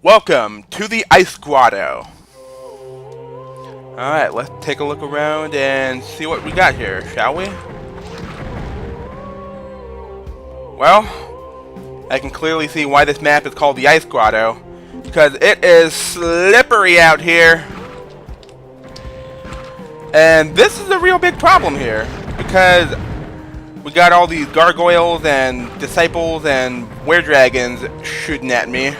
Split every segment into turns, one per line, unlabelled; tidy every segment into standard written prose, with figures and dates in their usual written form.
Welcome to the Ice Grotto. Alright, let's take a look around and see what we got here, shall we? Well, I can clearly see why this map is called the Ice Grotto, because it is slippery out here. And this is a real big problem here, because we got all these gargoyles and disciples and were-dragons shooting at me.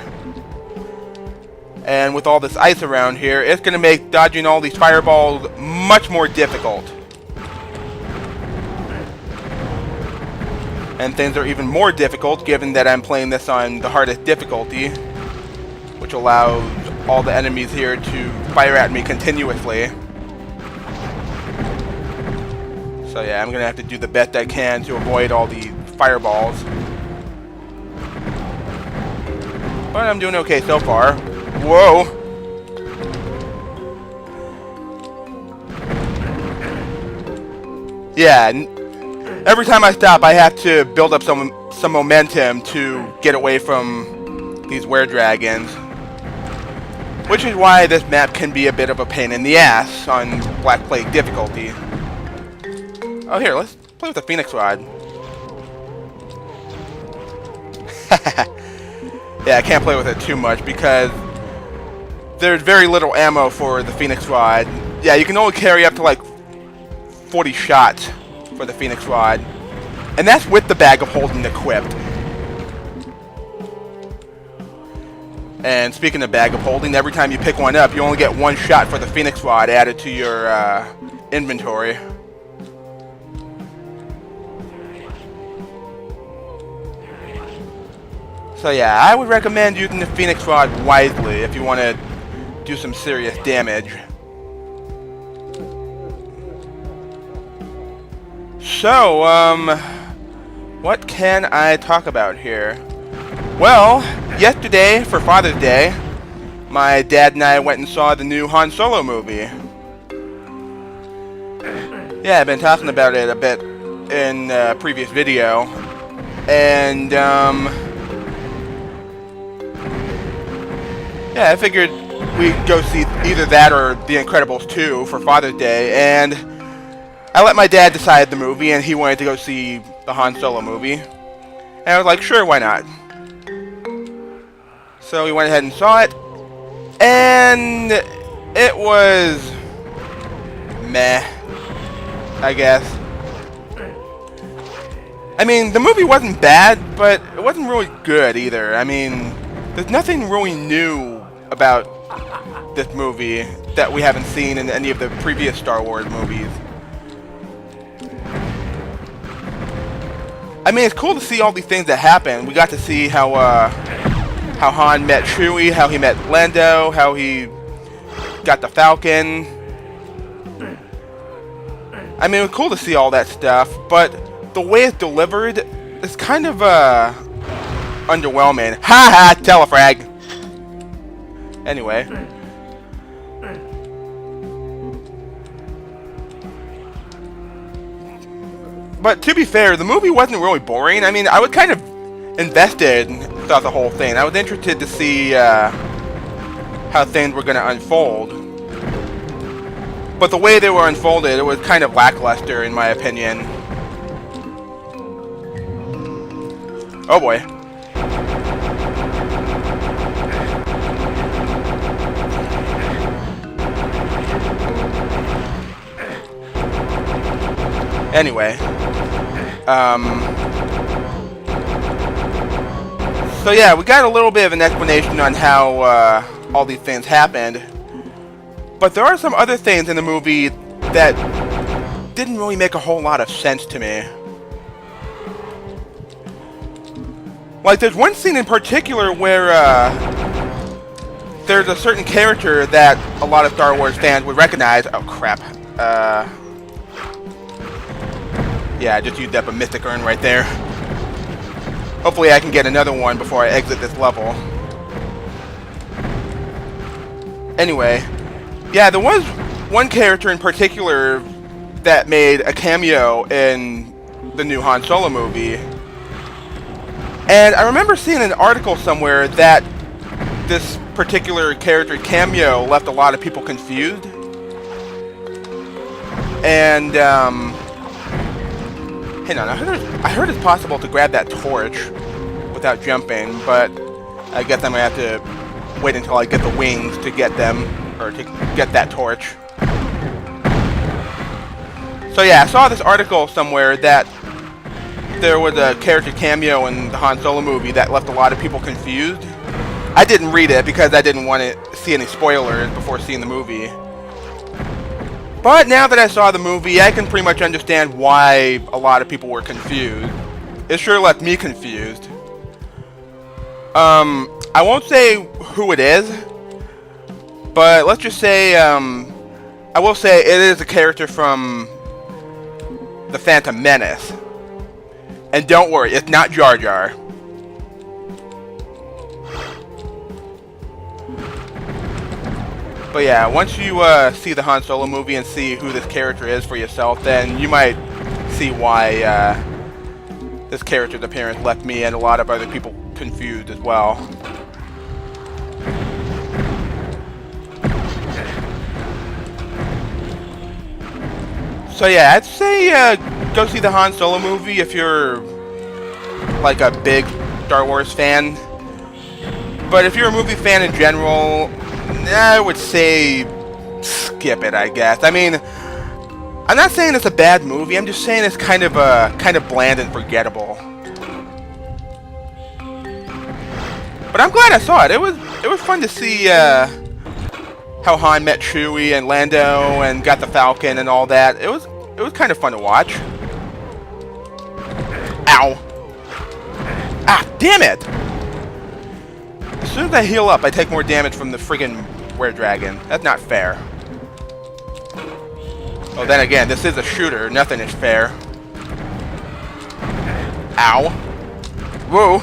And with all this ice around here, it's going to make dodging all these fireballs much more difficult. And things are even more difficult given that I'm playing this on the hardest difficulty, which allows all the enemies here to fire at me continuously. So yeah, I'm going to have to do the best I can to avoid all the fireballs. But I'm doing okay so far. Whoa! Yeah, every time I stop, I have to build up some momentum to get away from these were-dragons. Which is why this map can be a bit of a pain in the ass on Black Plague difficulty. Oh, here, let's play with the Phoenix Rod. Yeah, I can't play with it too much because there's very little ammo for the Phoenix Rod. Yeah, you can only carry up to like 40 shots for the Phoenix Rod. And that's with the bag of holding equipped. And speaking of bag of holding, every time you pick one up, you only get one shot for the Phoenix Rod added to your inventory. So yeah, I would recommend using the Phoenix Rod wisely if you want to do some serious damage. So, what can I talk about here? Well, yesterday, for Father's Day, my dad and I went and saw the new Han Solo movie. Yeah, I've been talking about it a bit in a previous video. And, yeah, I figured we'd go see either that or The Incredibles 2 for Father's Day, and I let my dad decide the movie, and he wanted to go see the Han Solo movie. And I was like, sure, why not? So we went ahead and saw it, and it was meh, I guess. I mean, the movie wasn't bad, but it wasn't really good either. I mean, there's nothing really new about this movie that we haven't seen in any of the previous Star Wars movies. I mean, it's cool to see all these things that happen. We got to see how Han met Chewie, how he met Lando, how he got the Falcon. I mean, it was cool to see all that stuff, but the way it's delivered is kind of underwhelming. Ha ha! Telefrag! Anyway. But to be fair, the movie wasn't really boring. I mean, I was kind of invested throughout the whole thing. I was interested to see how things were going to unfold. But the way they were unfolded, it was kind of lackluster in my opinion. Oh boy. Anyway, so yeah, we got a little bit of an explanation on how all these things happened, but there are some other things in the movie that didn't really make a whole lot of sense to me. Like, there's one scene in particular where there's a certain character that a lot of Star Wars fans would recognize. Oh crap. Yeah, I just used up a Mystic Urn right there. Hopefully I can get another one before I exit this level. Anyway, yeah, there was one character in particular that made a cameo in the new Han Solo movie. And I remember seeing an article somewhere that this particular character cameo left a lot of people confused. And, hang on, I heard it's possible to grab that torch without jumping, but I guess I'm going to have to wait until I get the wings to get them, or to get that torch. So yeah, I saw this article somewhere that there was a character cameo in the Han Solo movie that left a lot of people confused. I didn't read it because I didn't want to see any spoilers before seeing the movie. But now that I saw the movie, I can pretty much understand why a lot of people were confused. It sure left me confused. I won't say who it is, but let's just say, I will say it is a character from The Phantom Menace. And don't worry, it's not Jar Jar. But yeah, once you see the Han Solo movie and see who this character is for yourself, then you might see why this character's appearance left me and a lot of other people confused as well. So yeah, I'd say go see the Han Solo movie if you're like a big Star Wars fan. But if you're a movie fan in general, I would say skip it, I guess. I mean, I'm not saying it's a bad movie. I'm just saying it's kind of bland and forgettable. But I'm glad I saw it. It was fun to see how Han met Chewie and Lando and got the Falcon and all that. It was kind of fun to watch. Ow! Ah, damn it! As soon as I heal up, I take more damage from the friggin' were-dragon. That's not fair. Oh, then again, this is a shooter. Nothing is fair. Ow. Whoa.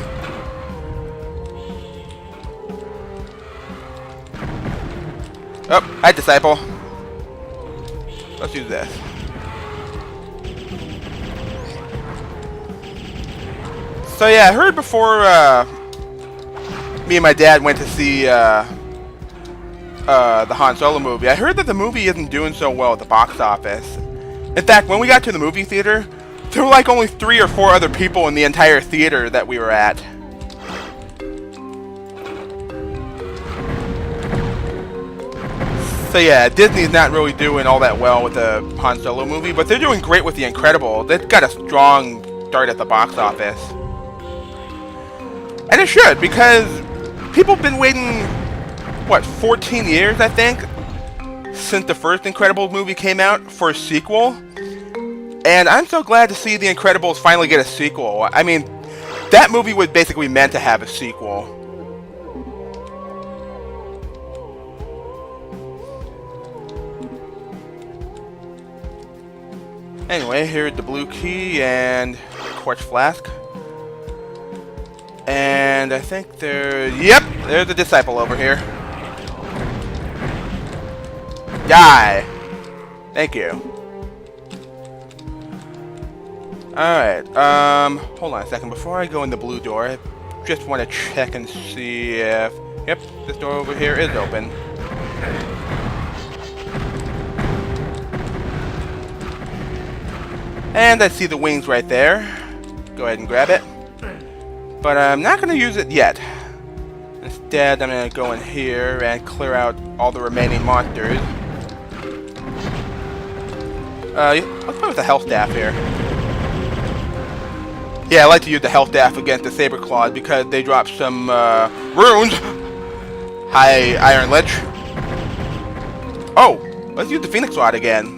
Oh, hi, Disciple. Let's use this. So yeah, I heard before me and my dad went to see the Han Solo movie, I heard that the movie isn't doing so well at the box office. In fact, when we got to the movie theater, there were like only 3 or 4 other people in the entire theater that we were at. So yeah, Disney's not really doing all that well with the Han Solo movie, but they're doing great with The Incredibles. They've got a strong start at the box office. And it should, because people have been waiting, what, 14 years, I think, since the first Incredibles movie came out for a sequel. And I'm so glad to see The Incredibles finally get a sequel. I mean, that movie was basically meant to have a sequel. Anyway, here's the blue key and quartz flask. And I think yep, there's a Disciple over here. Die! Thank you. Alright, hold on a second. Before I go in the blue door, I just want to check and see if... Yep, this door over here is open. And I see the wings right there. Go ahead and grab it. But I'm not going to use it yet. Instead, I'm going to go in here and clear out all the remaining monsters. Let's go with the health staff here. Yeah, I like to use the health staff against the saber claws because they drop some runes. Hi, Iron Lich. Oh, let's use the Phoenix Rod again.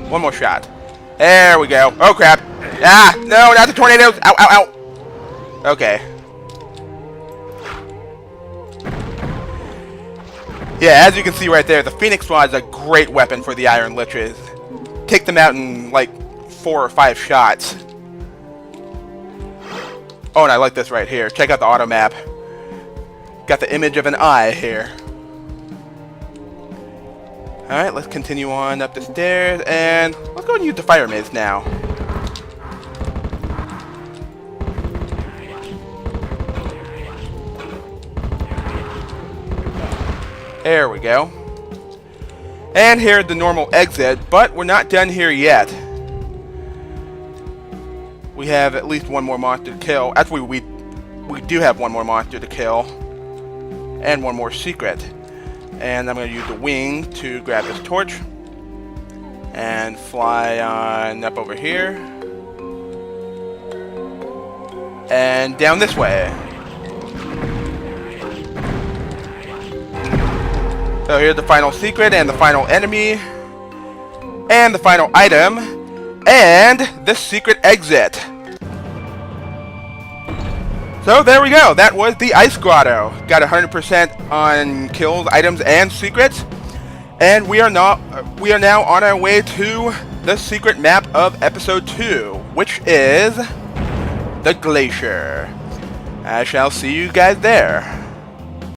One more shot. There we go. Oh, crap. Ah, no, not the tornadoes. Ow, ow, ow. Okay. Yeah, as you can see right there, the Phoenix Rod is a great weapon for the Iron Liches. Take them out in, like, 4 or 5 shots. Oh, and I like this right here. Check out the auto map. Got the image of an eye here. Alright, let's continue on up the stairs, and let's go and use the fire maze now. There we go. And here's the normal exit, but we're not done here yet. We have at least one more monster to kill. Actually, we do have one more monster to kill. And one more secret. And I'm going to use the wing to grab this torch. And fly on up over here. And down this way. So here's the final secret and the final enemy. And the final item. And the secret exit. So there we go. That was the Ice Grotto. Got 100% on kills, items, and secrets. And we are now on our way to the secret map of episode 2, which is the Glacier. I shall see you guys there.